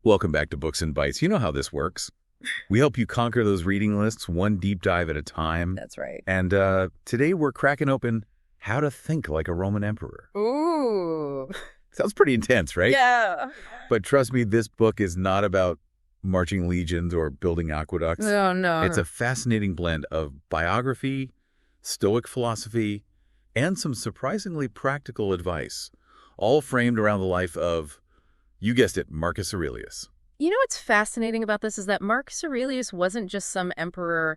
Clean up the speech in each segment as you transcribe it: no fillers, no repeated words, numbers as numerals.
Welcome back to Books and Bites. You know how this works. We help you conquer those reading lists one deep dive at a time. That's right. And today we're cracking open How to Think Like a Roman Emperor. Ooh. Sounds pretty intense, right? Yeah. But trust me, this book is not about marching legions or building aqueducts. Oh, no. It's a fascinating blend of biography, Stoic philosophy, and some surprisingly practical advice, all framed around the life of, you guessed it, Marcus Aurelius. You know what's fascinating about this is that Marcus Aurelius wasn't just some emperor,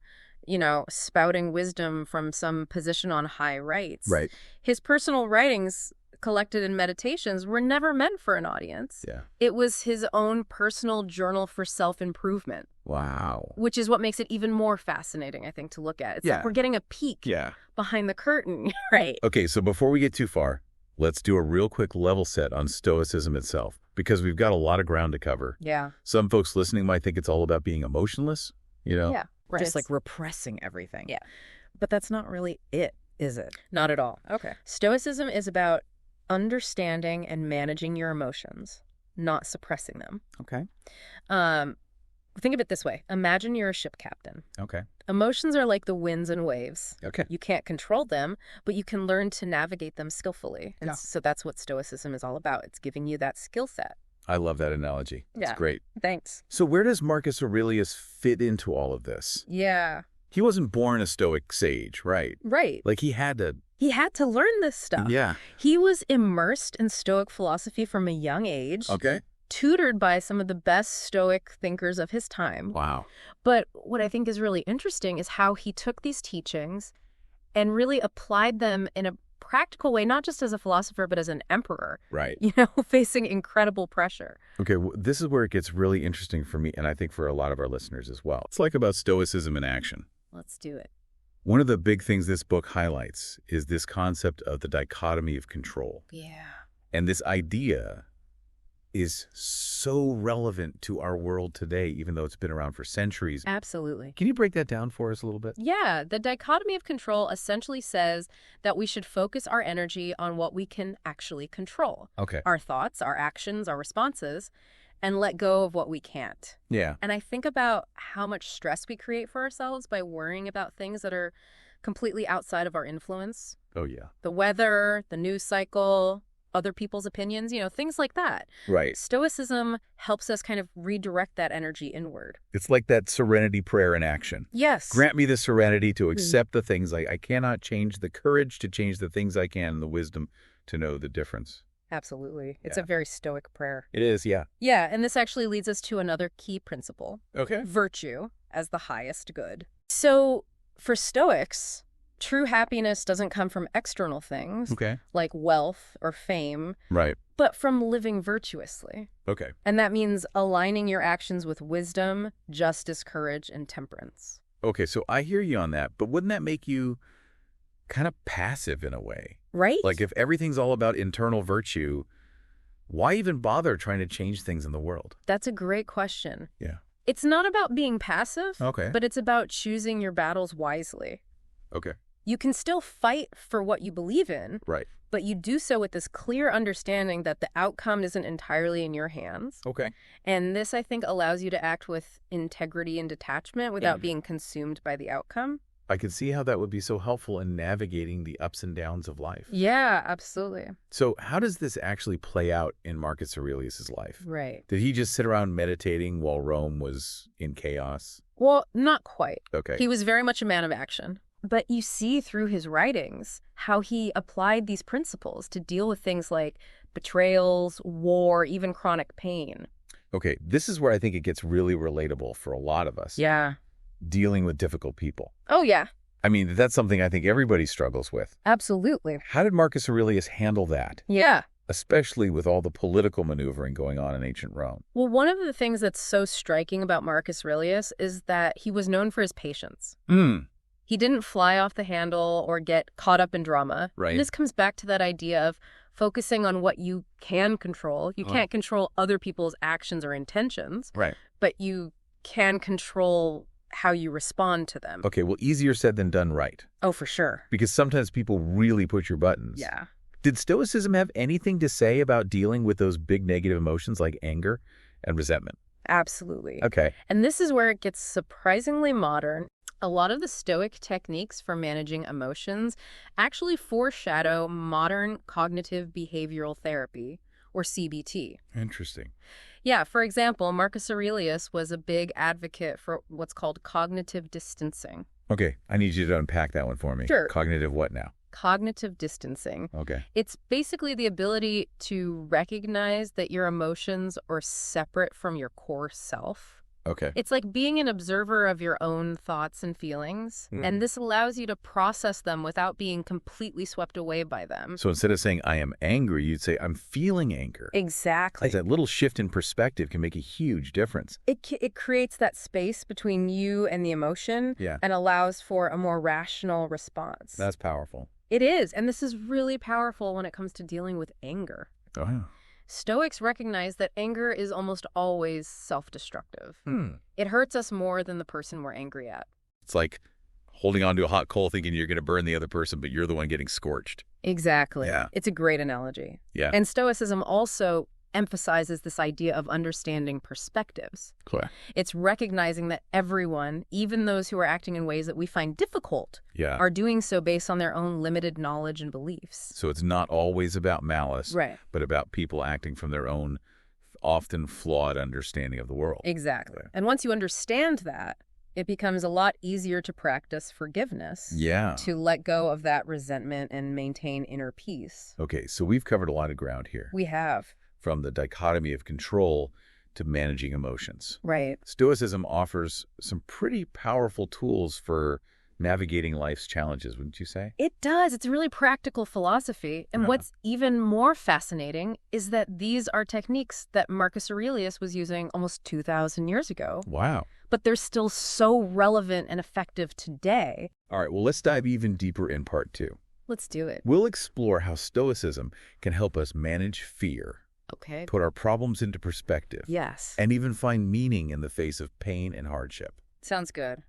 spouting wisdom from some position on high rights. Right. His personal writings, collected in meditations, were never meant for an audience. Yeah. It was his own personal journal for self-improvement. Wow. Which is what makes it even more fascinating, I think, to look at. It's like we're getting a peek behind the curtain, right? Okay, so before we get too far, let's do a real quick level set on Stoicism itself, because we've got a lot of ground to cover. Yeah. Some folks listening might think it's all about being emotionless, Yeah, right. Just like repressing everything. Yeah. But that's not really it, is it? Not at all. Okay. Stoicism is about understanding and managing your emotions, not suppressing them. Okay. Think of it this way. Imagine you're a ship captain. Okay. Emotions are like the winds and waves. Okay. You can't control them, but you can learn to navigate them skillfully. And so that's what Stoicism is all about. It's giving you that skill set. I love that analogy. It's great. Thanks. So where does Marcus Aurelius fit into all of this? Yeah. He wasn't born a Stoic sage, right? Right. Like he had to... He had to learn this stuff. Yeah. He was immersed in Stoic philosophy from a young age. Okay. Tutored by some of the best Stoic thinkers of his time. Wow. But what I think is really interesting is how he took these teachings and really applied them in a practical way, not just as a philosopher, but as an emperor. Right. Facing incredible pressure. Okay, this is where it gets really interesting for me, and I think for a lot of our listeners as well. It's like about Stoicism in action. Let's do it. One of the big things this book highlights is this concept of the dichotomy of control. Yeah. And this idea is so relevant to our world today, even though it's been around for centuries. Absolutely. Can you break that down for us a little bit? Yeah. The dichotomy of control essentially says that we should focus our energy on what we can actually control. Okay. Our thoughts, our actions, our responses, and let go of what we can't. Yeah. And I think about how much stress we create for ourselves by worrying about things that are completely outside of our influence. Oh, yeah. The weather, the news cycle, other people's opinions, things like that. Right. Stoicism helps us kind of redirect that energy inward. It's like that serenity prayer in action. Yes. Grant me the serenity to accept the things I cannot change, the courage to change the things I can, and the wisdom to know the difference. Absolutely. It's a very Stoic prayer. It is, yeah. Yeah, and this actually leads us to another key principle. Okay. Virtue as the highest good. So for Stoics, true happiness doesn't come from external things, like wealth or fame, right, but from living virtuously. Okay. And that means aligning your actions with wisdom, justice, courage, and temperance. Okay, so I hear you on that, but wouldn't that make you kind of passive in a way? Right? Like if everything's all about internal virtue, why even bother trying to change things in the world? That's a great question. Yeah. It's not about being passive, but it's about choosing your battles wisely. Okay. You can still fight for what you believe in, right, but you do so with this clear understanding that the outcome isn't entirely in your hands. Okay. And this, I think, allows you to act with integrity and detachment without being consumed by the outcome. I could see how that would be so helpful in navigating the ups and downs of life. Yeah, absolutely. So how does this actually play out in Marcus Aurelius's life? Right. Did he just sit around meditating while Rome was in chaos? Well, not quite. Okay. He was very much a man of action. But you see through his writings how he applied these principles to deal with things like betrayals, war, even chronic pain. Okay, this is where I think it gets really relatable for a lot of us. Yeah. Dealing with difficult people. Oh, yeah. I mean, that's something I think everybody struggles with. Absolutely. How did Marcus Aurelius handle that? Yeah. Especially with all the political maneuvering going on in ancient Rome. Well, one of the things that's so striking about Marcus Aurelius is that he was known for his patience. He didn't fly off the handle or get caught up in drama. Right. And this comes back to that idea of focusing on what you can control. You can't control other people's actions or intentions. Right. But you can control how you respond to them. Okay, well, easier said than done, right? Oh, for sure. Because sometimes people really push your buttons. Yeah. Did Stoicism have anything to say about dealing with those big negative emotions like anger and resentment. Absolutely. Okay. And this is where it gets surprisingly modern. A lot of the Stoic techniques for managing emotions actually foreshadow modern cognitive behavioral therapy, or CBT. Interesting. Yeah, for example, Marcus Aurelius was a big advocate for what's called cognitive distancing. Okay, I need you to unpack that one for me. Sure. Cognitive what now? Cognitive distancing. Okay. It's basically the ability to recognize that your emotions are separate from your core self. Okay. It's like being an observer of your own thoughts and feelings, and this allows you to process them without being completely swept away by them. So instead of saying I am angry, you'd say I'm feeling anger. Exactly. Like that little shift in perspective can make a huge difference. It creates that space between you and the emotion Yeah. and allows for a more rational response. That's powerful. It is, and this is really powerful when it comes to dealing with anger. Oh, yeah. Stoics recognize that anger is almost always self-destructive. It hurts us more than the person we're angry at. It's like holding on to a hot coal thinking you're going to burn the other person, but you're the one getting scorched. Exactly. Yeah. It's a great analogy. Yeah. And Stoicism also emphasizes this idea of understanding perspectives. Cool. It's recognizing that everyone, even those who are acting in ways that we find difficult, Yeah. are doing so based on their own limited knowledge and beliefs. So it's not always about malice, Right. but about people acting from their own often flawed understanding of the world. Exactly. Okay. And once you understand that, it becomes a lot easier to practice forgiveness, Yeah. to let go of that resentment and maintain inner peace. Okay, so we've covered a lot of ground here. We have. From the dichotomy of control to managing emotions. Right. Stoicism offers some pretty powerful tools for navigating life's challenges, wouldn't you say? It does. It's a really practical philosophy. And what's even more fascinating is that these are techniques that Marcus Aurelius was using almost 2,000 years ago. Wow. But they're still so relevant and effective today. All right, well, let's dive even deeper in part 2. Let's do it. We'll explore how Stoicism can help us manage fear, Okay. put our problems into perspective, Yes. and even find meaning in the face of pain and hardship. Sounds good.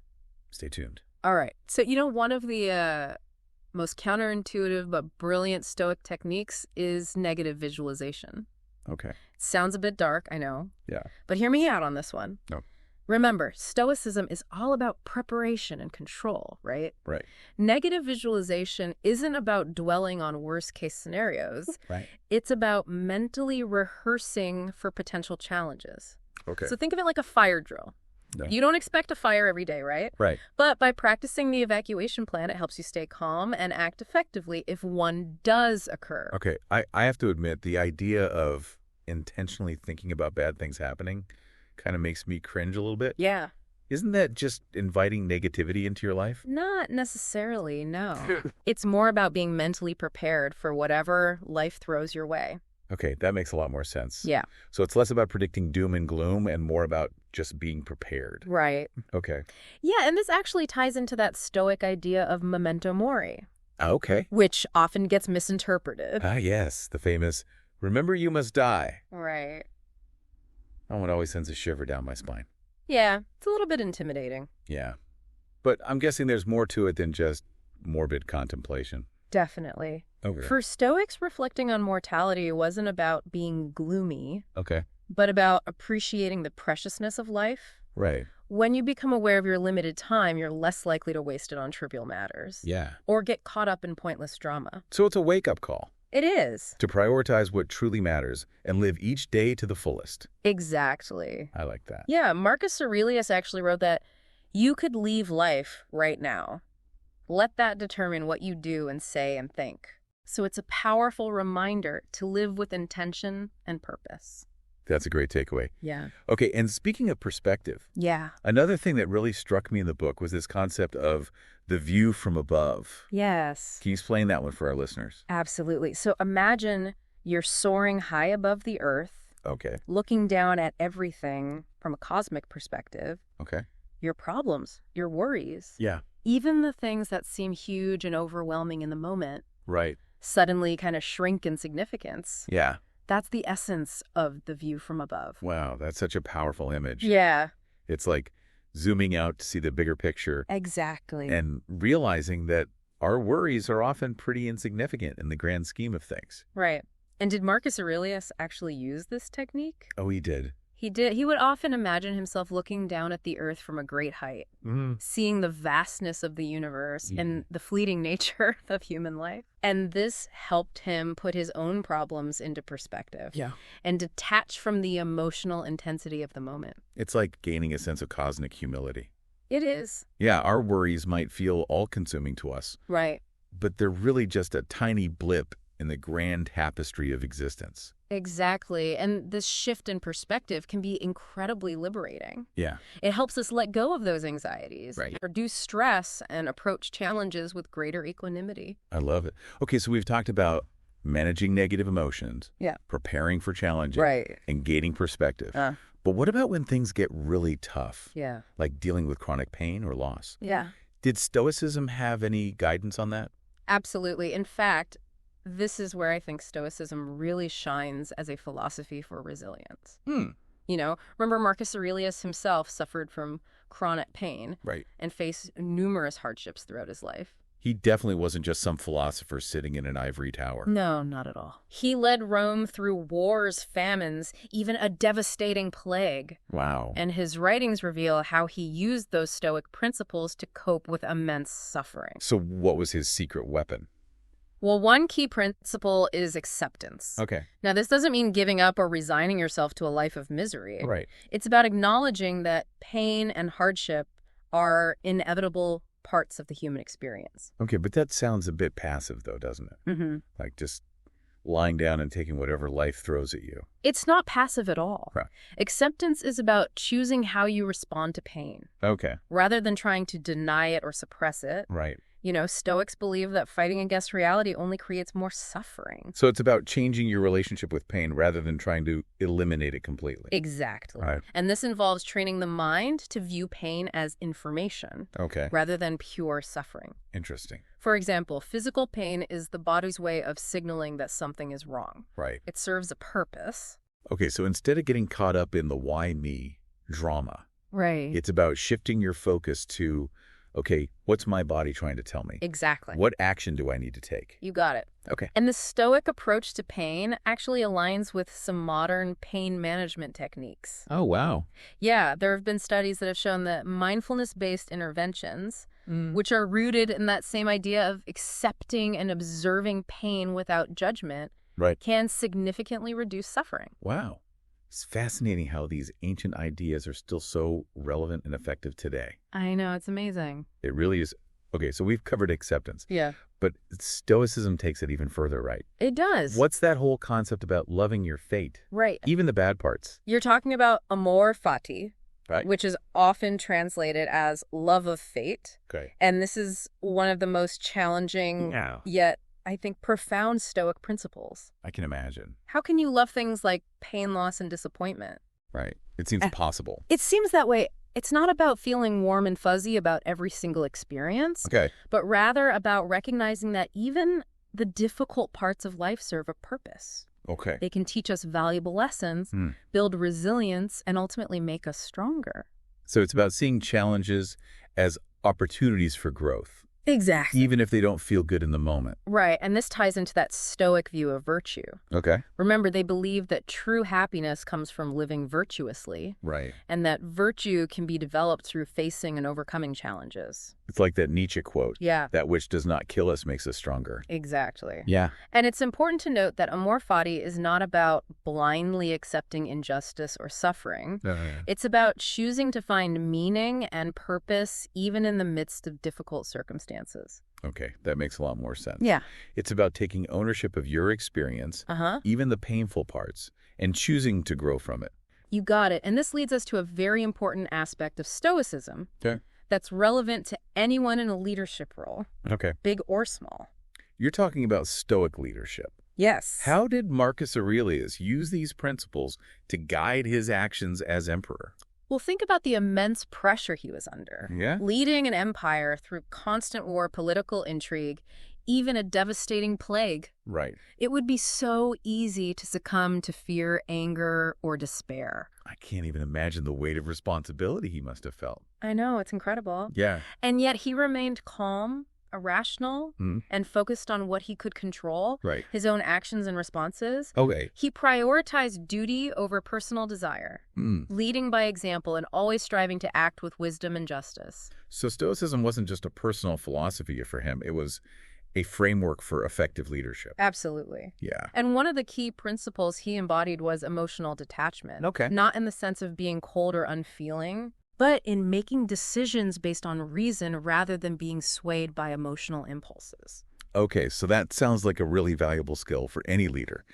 Stay tuned. All right. So, one of the most counterintuitive but brilliant Stoic techniques is negative visualization. Okay. It sounds a bit dark, I know. Yeah. But hear me out on this one. No. Remember, Stoicism is all about preparation and control, right? Right. Negative visualization isn't about dwelling on worst-case scenarios. Right. It's about mentally rehearsing for potential challenges. Okay. So think of it like a fire drill. No. You don't expect a fire every day, right? Right. But by practicing the evacuation plan, it helps you stay calm and act effectively if one does occur. Okay. I have to admit, the idea of intentionally thinking about bad things happening kind of makes me cringe a little bit. Yeah. Isn't that just inviting negativity into your life? Not necessarily, no. It's more about being mentally prepared for whatever life throws your way. Okay, that makes a lot more sense. Yeah. So it's less about predicting doom and gloom and more about just being prepared. Right. Okay. Yeah, and this actually ties into that Stoic idea of memento mori, Okay. which often gets misinterpreted. Ah, yes, the famous, remember you must die. Right. That one always sends a shiver down my spine. Yeah, it's a little bit intimidating. Yeah. But I'm guessing there's more to it than just morbid contemplation. Definitely. Okay. For Stoics, reflecting on mortality wasn't about being gloomy, Okay. but about appreciating the preciousness of life. Right. When you become aware of your limited time, you're less likely to waste it on trivial matters. Yeah. Or get caught up in pointless drama. So it's a wake-up call It is. to prioritize what truly matters and live each day to the fullest. Exactly. I like that. Yeah, Marcus Aurelius actually wrote that you could leave life right now. Let that determine what you do and say and think. So it's a powerful reminder to live with intention and purpose. That's a great takeaway. Yeah. Okay, and speaking of perspective, Yeah. another thing that really struck me in the book was this concept of the view from above. Yes. Can you explain that one for our listeners? Absolutely. So imagine you're soaring high above the earth, Okay. looking down at everything from a cosmic perspective, Okay. your problems, your worries, Yeah. even the things that seem huge and overwhelming in the moment, Right. suddenly kind of shrink in significance. Yeah. That's the essence of the view from above. Wow, that's such a powerful image. Yeah. It's like zooming out to see the bigger picture Exactly. and realizing that our worries are often pretty insignificant in the grand scheme of things. Right. And did Marcus Aurelius actually use this technique? Oh, he did. He did. He would often imagine himself looking down at the earth from a great height, seeing the vastness of the universe and the fleeting nature of human life. And this helped him put his own problems into perspective and detach from the emotional intensity of the moment. It's like gaining a sense of cosmic humility. It is. Yeah, our worries might feel all-consuming to us, Right. but they're really just a tiny blip in the grand tapestry of existence. Exactly. And this shift in perspective can be incredibly liberating. Yeah. It helps us let go of those anxieties, Right. reduce stress, and approach challenges with greater equanimity. I love it. Okay, so we've talked about managing negative emotions, preparing for challenges, and gaining perspective. But what about when things get really tough, Yeah. like dealing with chronic pain or loss? Yeah. Did Stoicism have any guidance on that? Absolutely. In fact, this is where I think Stoicism really shines as a philosophy for resilience. You know, remember Marcus Aurelius himself suffered from chronic pain and faced numerous hardships throughout his life. He definitely wasn't just some philosopher sitting in an ivory tower. No, not at all. He led Rome through wars, famines, even a devastating plague. Wow. And his writings reveal how he used those Stoic principles to cope with immense suffering. So what was his secret weapon? Well, one key principle is acceptance. Okay. Now, this doesn't mean giving up or resigning yourself to a life of misery. Right. It's about acknowledging that pain and hardship are inevitable parts of the human experience. Okay, but that sounds a bit passive, though, doesn't it? Like just lying down and taking whatever life throws at you. It's not passive at all. Right. Acceptance is about choosing how you respond to pain, Okay. rather than trying to deny it or suppress it. Right. You know, Stoics believe that fighting against reality only creates more suffering. So it's about changing your relationship with pain rather than trying to eliminate it completely. Exactly. Right. And this involves training the mind to view pain as information Okay. rather than pure suffering. Interesting. For example, physical pain is the body's way of signaling that something is wrong. Right. It serves a purpose. Okay, so instead of getting caught up in the why me drama, Right. it's about shifting your focus to, okay, what's my body trying to tell me? Exactly. What action do I need to take? You got it. Okay. And the Stoic approach to pain actually aligns with some modern pain management techniques. Oh, wow. Yeah, there have been studies that have shown that mindfulness-based interventions, which are rooted in that same idea of accepting and observing pain without judgment, Right. can significantly reduce suffering. Wow. It's fascinating how these ancient ideas are still so relevant and effective today. I know, it's amazing. It really is. Okay, so we've covered acceptance, Yeah. but Stoicism takes it even further, right? It does. What's that whole concept about loving your fate? Right. Even the bad parts. You're talking about amor fati, Right. which is often translated as love of fate. Okay. And this is one of the most challenging, yet I think profound Stoic principles. I can imagine. How can you love things like pain, loss, and disappointment? Right. It seems possible. It seems that way. It's not about feeling warm and fuzzy about every single experience, Okay. but rather about recognizing that even the difficult parts of life serve a purpose. Okay. They can teach us valuable lessons, build resilience, and ultimately make us stronger. So it's about seeing challenges as opportunities for growth, Exactly. even if they don't feel good in the moment. Right, and this ties into that Stoic view of virtue. Okay. Remember, they believe that true happiness comes from living virtuously, Right. and that virtue can be developed through facing and overcoming challenges. It's like that Nietzsche quote. Yeah. That which does not kill us makes us stronger. Exactly. Yeah. And it's important to note that amor fati is not about blindly accepting injustice or suffering. It's about choosing to find meaning and purpose even in the midst of difficult circumstances. Okay. That makes a lot more sense. Yeah. It's about taking ownership of your experience, even the painful parts, and choosing to grow from it. You got it. And this leads us to a very important aspect of Stoicism Okay. that's relevant to anyone in a leadership role, Okay. big or small. You're talking about Stoic leadership. Yes. How did Marcus Aurelius use these principles to guide his actions as emperor? Well, think about the immense pressure he was under. Yeah? Leading an empire through constant war, political intrigue, even a devastating plague. Right. It would be so easy to succumb to fear, anger, or despair. I can't even imagine the weight of responsibility he must have felt. I know, it's incredible. Yeah. And yet he remained calm, rational Hmm. and focused on what he could control, Right. his own actions and responses. Okay. He prioritized duty over personal desire, Hmm. leading by example and always striving to act with wisdom and justice. So Stoicism wasn't just a personal philosophy for him. It was a framework for effective leadership. Absolutely. Yeah. And one of the key principles he embodied was emotional detachment. Okay. Not in the sense of being cold or unfeeling, but in making decisions based on reason rather than being swayed by emotional impulses. Okay, so that sounds like a really valuable skill for any leader,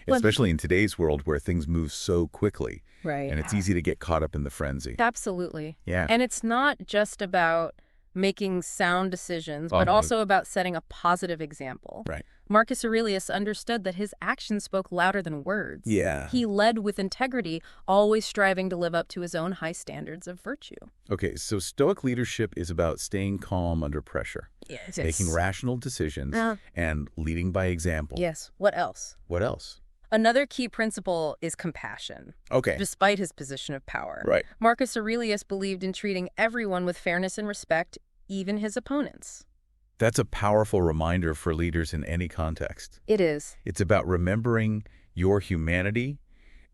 Well, especially in today's world where things move so quickly Right. and it's easy to get caught up in the frenzy. Absolutely. Yeah. And it's not just about making sound decisions, but Oh, also about setting a positive example. Right. Marcus Aurelius understood that his actions spoke louder than words. Yeah. He led with integrity, always striving to live up to his own high standards of virtue. Okay, so Stoic leadership is about staying calm under pressure, Yes. making rational decisions, and leading by example. Yes. What else? What else? Another key principle is compassion, Okay. despite his position of power. Right. Marcus Aurelius believed in treating everyone with fairness and respect, even his opponents. That's a powerful reminder for leaders in any context. It is. It's about remembering your humanity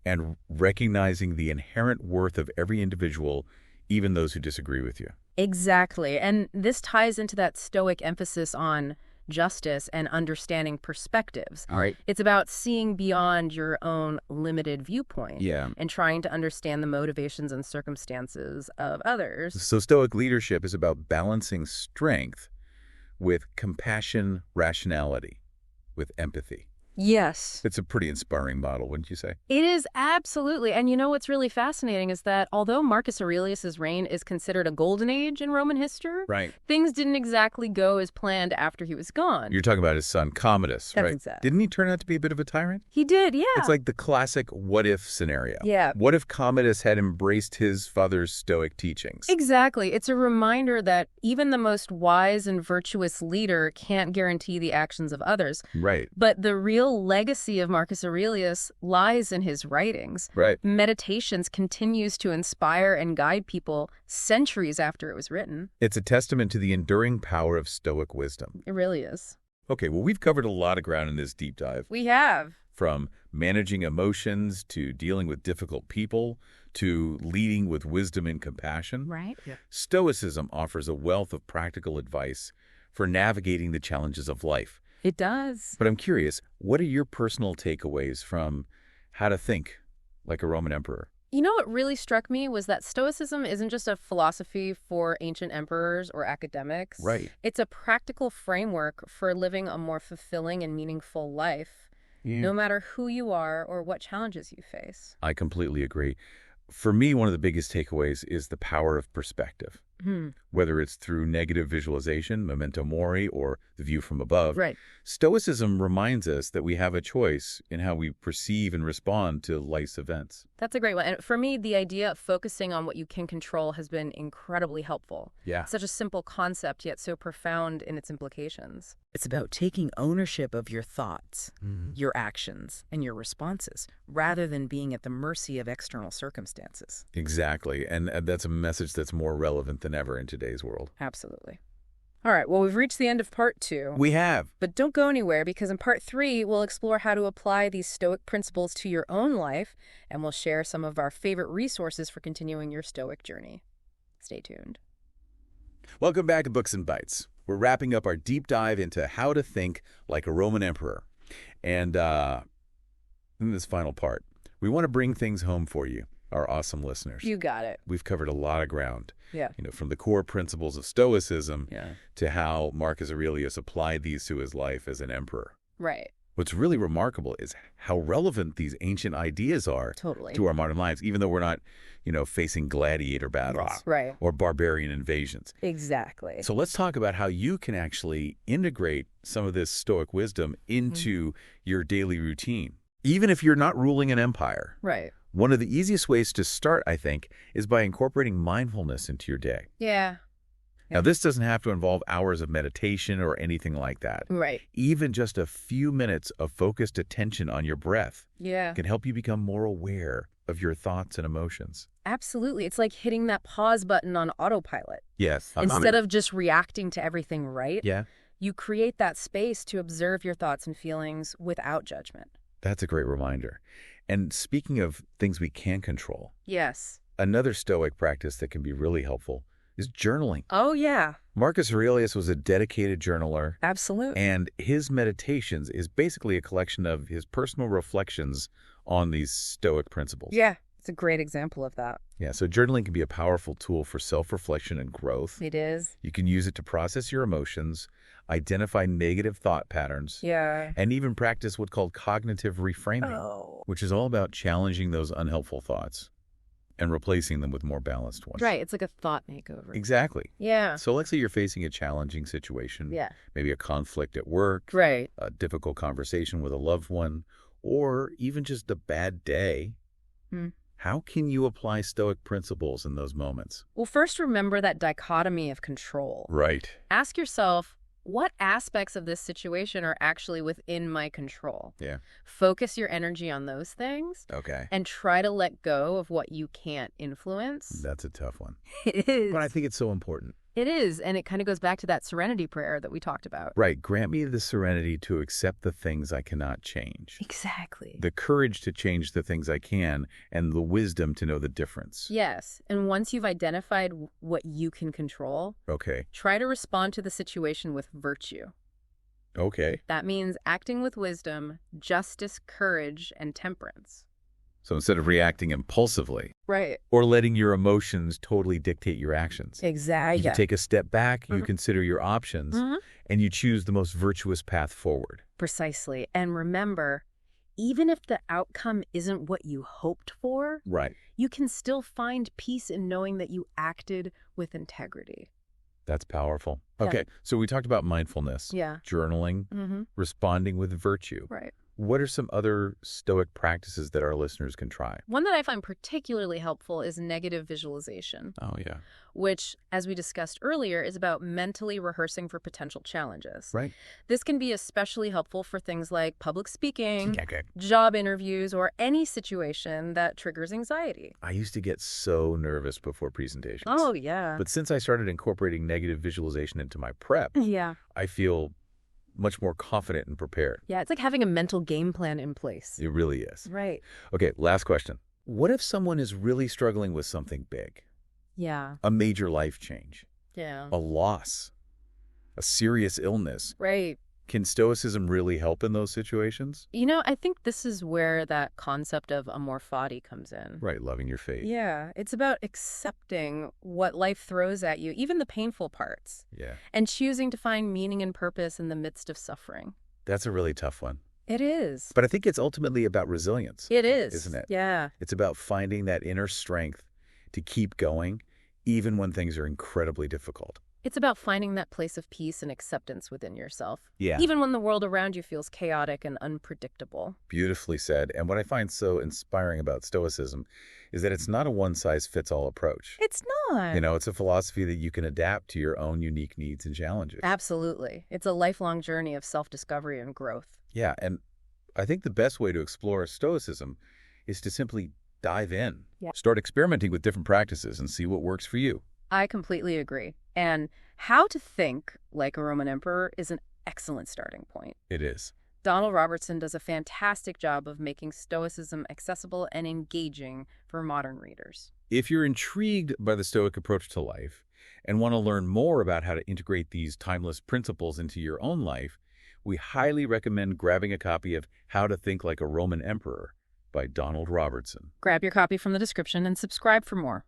and recognizing the inherent worth of every individual, even those who disagree with you. Exactly. And this ties into that Stoic emphasis on justice and understanding perspectives. All right. It's about seeing beyond your own limited viewpoint Yeah. and trying to understand the motivations and circumstances of others. So Stoic leadership is about balancing strength with compassion, rationality, with empathy. Yes. It's a pretty inspiring model, wouldn't you say? It is, absolutely. And you know what's really fascinating is that although Marcus Aurelius's reign is considered a golden age in Roman history, Right. things didn't exactly go as planned after he was gone. You're talking about his son, Commodus, That's right? exact. Didn't he turn out to be a bit of a tyrant? He did, yeah. It's like the classic what-if scenario. Yeah. What if Commodus had embraced his father's Stoic teachings? Exactly. It's a reminder that even the most wise and virtuous leader can't guarantee the actions of others. Right. But the real legacy of Marcus Aurelius lies in his writings. Right. Meditations continues to inspire and guide people centuries after it was written. It's a testament to the enduring power of Stoic wisdom. It really is. Okay, well, we've covered a lot of ground in this deep dive. We have. From managing emotions to dealing with difficult people to leading with wisdom and compassion. Right? Stoicism offers a wealth of practical advice for navigating the challenges of life. It does. But I'm curious, what are your personal takeaways from how to think like a Roman emperor? You know what really struck me was that Stoicism isn't just a philosophy for ancient emperors or academics. Right. It's a practical framework for living a more fulfilling and meaningful life, no matter who you are or what challenges you face. I completely agree. For me, one of the biggest takeaways is the power of perspective. Whether it's through negative visualization, memento mori, or the view from above, Right. Stoicism reminds us that we have a choice in how we perceive and respond to life's events. That's a great one. And for me, the idea of focusing on what you can control has been incredibly helpful. Yeah. Such a simple concept, yet so profound in its implications. It's about taking ownership of your thoughts, your actions, and your responses, rather than being at the mercy of external circumstances. Exactly. And that's a message that's more relevant than ever in today's world. Absolutely. All right, well, we've reached the end of part 2. We have. But don't go anywhere, because in part 3, we'll explore how to apply these Stoic principles to your own life, and we'll share some of our favorite resources for continuing your Stoic journey. Stay tuned. Welcome back to Books and Bites. We're wrapping up our deep dive into how to think like a Roman emperor. And in this final part, we want to bring things home for you, our awesome listeners. You got it. We've covered a lot of ground. Yeah. From the core principles of Stoicism Yeah. to how Marcus Aurelius applied these to his life as an emperor. Right. What's really remarkable is how relevant these ancient ideas are Totally. to our modern lives, even though we're not, facing gladiator battles Right. or barbarian invasions. Exactly. So let's talk about how you can actually integrate some of this Stoic wisdom into your daily routine, even if you're not ruling an empire. Right. One of the easiest ways to start, I think, is by incorporating mindfulness into your day. Yeah. Now, this doesn't have to involve hours of meditation or anything like that. Right. Even just a few minutes of focused attention on your breath Yeah. can help you become more aware of your thoughts and emotions. Absolutely. It's like hitting that pause button on autopilot. Yes. Instead of just reacting to everything, right? Yeah, You create that space to observe your thoughts and feelings without judgment. that's a great reminder. And speaking of things we can control, Yes. another Stoic practice that can be really helpful is journaling. Oh, yeah. Marcus Aurelius was a dedicated journaler, Absolutely. and his meditations is basically a collection of his personal reflections on these Stoic principles. Yeah. It's a great example of that. Yeah, so journaling can be a powerful tool for self-reflection and growth. It is. You can use it to process your emotions, identify negative thought patterns, Yeah. and even practice what's called cognitive reframing, Oh. which is all about challenging those unhelpful thoughts and replacing them with more balanced ones. Right. It's like a thought makeover. Exactly. Yeah. So let's say you're facing a challenging situation, Yeah. maybe a conflict at work, Right. a difficult conversation with a loved one, or even just a bad day. Hmm. How can you apply Stoic principles in those moments? Well, first remember that dichotomy of control. Right. Ask yourself, what aspects of this situation are actually within my control? Yeah. Focus your energy on those things Okay. and try to let go of what you can't influence. That's a tough one. It is. But I think it's so important. It is. And it kind of goes back to that serenity prayer that we talked about. Right. Grant me the serenity to accept the things I cannot change, Exactly. the courage to change the things I can, and the wisdom to know the difference. Yes. And once you've identified what you can control, Okay. try to respond to the situation with virtue. Okay. That means acting with wisdom, justice, courage, and temperance. So instead of reacting impulsively Right. or letting your emotions totally dictate your actions, Exactly. you take a step back, you Mhm. consider your options, Mhm. and you choose the most virtuous path forward. Precisely. And remember, even if the outcome isn't what you hoped for, Right. you can still find peace in knowing that you acted with integrity. That's powerful. Yeah. Okay. So we talked about mindfulness, Yeah. journaling, Mm-hmm. responding with virtue. Right. What are some other Stoic practices that our listeners can try? One that I find particularly helpful is negative visualization, Oh, yeah. which, as we discussed earlier, is about mentally rehearsing for potential challenges. Right. This can be especially helpful for things like public speaking, Okay. job interviews, or any situation that triggers anxiety. I used to get so nervous before presentations. Oh, yeah. But since I started incorporating negative visualization into my prep, Yeah. I feel much more confident and prepared. Yeah, it's like having a mental game plan in place. It really is. Right. Okay, last question. What if someone is really struggling with something big? Yeah. A major life change, Yeah. a loss, a serious illness. Right. Can Stoicism really help in those situations? You know, I think this is where that concept of amor fati comes in. Right, loving your fate. Yeah, it's about accepting what life throws at you, even the painful parts, Yeah. and choosing to find meaning and purpose in the midst of suffering. That's a really tough one. It is. But I think it's ultimately about resilience. It is. Isn't it? Yeah. It's about finding that inner strength to keep going, even when things are incredibly difficult. It's about finding that place of peace and acceptance within yourself, Yeah. even when the world around you feels chaotic and unpredictable. Beautifully said. And what I find so inspiring about Stoicism is that it's not a one-size-fits-all approach. It's not. You know, it's a philosophy that you can adapt to your own unique needs and challenges. Absolutely. It's a lifelong journey of self-discovery and growth. Yeah, and I think the best way to explore Stoicism is to simply dive in. Yeah. Start experimenting with different practices and see what works for you. I completely agree. And how to think like a Roman emperor is an excellent starting point. It is. Donald Robertson does a fantastic job of making Stoicism accessible and engaging for modern readers. If you're intrigued by the Stoic approach to life and want to learn more about how to integrate these timeless principles into your own life, we highly recommend grabbing a copy of How to Think Like a Roman Emperor by Donald Robertson. Grab your copy from the description and subscribe for more.